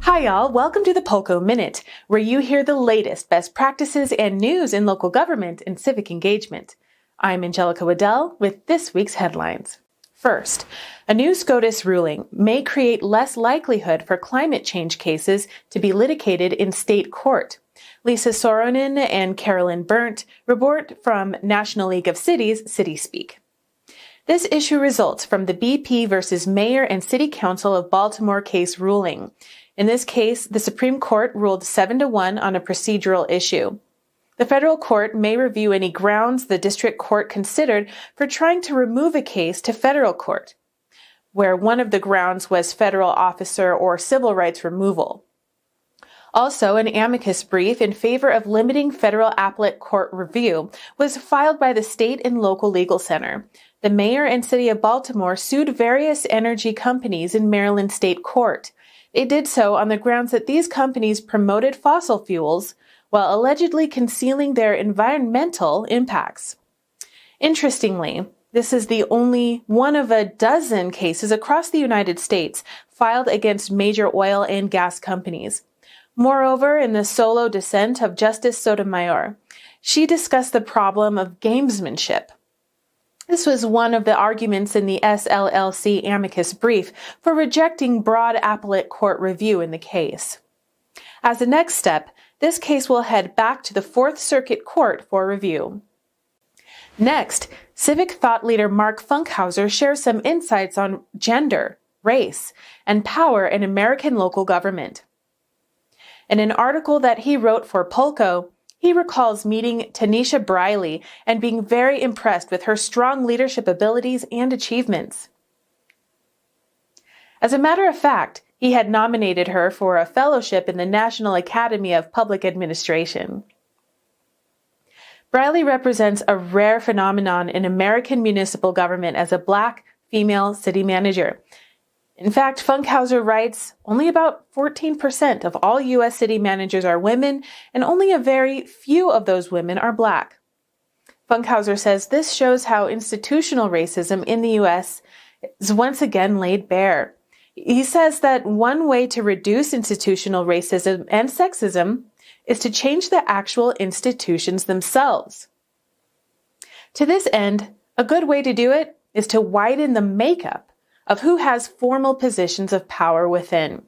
Hi y'all, welcome to the Polco Minute, where you hear the latest best practices and news in local government and civic engagement. I'm Angelica Waddell with this week's headlines. First, a new SCOTUS ruling may create less likelihood for climate change cases to be litigated in state court. Lisa Soronen and Carolyn Berndt report from National League of Cities, City Speak. This issue results from the BP versus Mayor and City Council of Baltimore case ruling. In this case, the Supreme Court ruled 7-1 on a procedural issue. The federal court may review any grounds the district court considered for trying to remove a case to federal court, where one of the grounds was federal officer or civil rights removal. Also, an amicus brief in favor of limiting federal appellate court review was filed by the State and Local Legal Center. The mayor and city of Baltimore sued various energy companies in Maryland State Court. They did so on the grounds that these companies promoted fossil fuels while allegedly concealing their environmental impacts. Interestingly, this is the only one of a dozen cases across the United States filed against major oil and gas companies. Moreover, in the solo dissent of Justice Sotomayor, she discussed the problem of gamesmanship. This was one of the arguments in the SLLC amicus brief for rejecting broad appellate court review in the case. As a next step, this case will head back to the Fourth Circuit Court for review. Next, civic thought leader Mark Funkhauser shares some insights on gender, race, and power in American local government. In an article that he wrote for Polco, he recalls meeting Tanisha Briley and being very impressed with her strong leadership abilities and achievements. As a matter of fact, he had nominated her for a fellowship in the National Academy of Public Administration. Briley represents a rare phenomenon in American municipal government as a Black female city manager. In fact, Funkhauser writes, only about 14% of all U.S. city managers are women, and only a very few of those women are Black. Funkhauser says this shows how institutional racism in the U.S. is once again laid bare. He says that one way to reduce institutional racism and sexism is to change the actual institutions themselves. To this end, a good way to do it is to widen the makeup of who has formal positions of power within.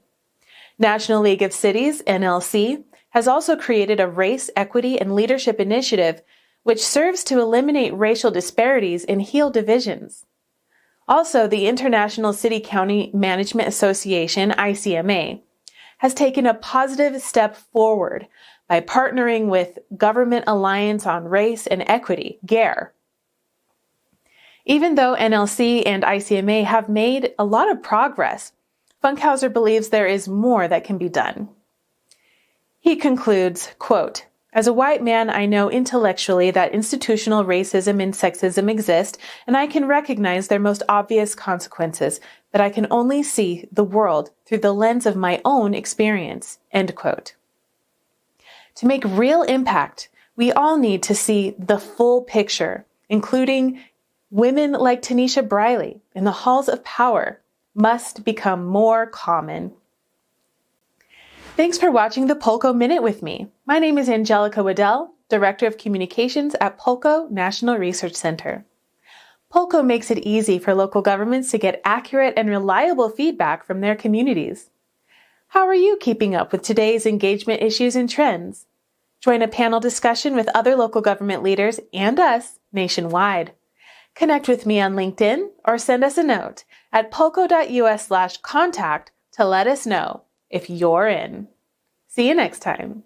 National League of Cities, NLC, has also created a race, equity, and leadership initiative which serves to eliminate racial disparities and heal divisions. Also, the International City-County Management Association, ICMA, has taken a positive step forward by partnering with Government Alliance on Race and Equity, GARE. Even though NLC and ICMA have made a lot of progress, Funkhauser believes there is more that can be done. He concludes, quote, "As a white man, I know intellectually that institutional racism and sexism exist, and I can recognize their most obvious consequences, but I can only see the world through the lens of my own experience," end quote. To make real impact, we all need to see the full picture, including women like Tanisha Briley in the halls of power must become more common. Thanks for watching the Polco Minute with me. My name is Angelica Waddell, Director of Communications at Polco National Research Center. Polco makes it easy for local governments to get accurate and reliable feedback from their communities. How are you keeping up with today's engagement issues and trends? Join a panel discussion with other local government leaders and us nationwide. Connect with me on LinkedIn or send us a note at polco.us/contact to let us know if you're in. See you next time.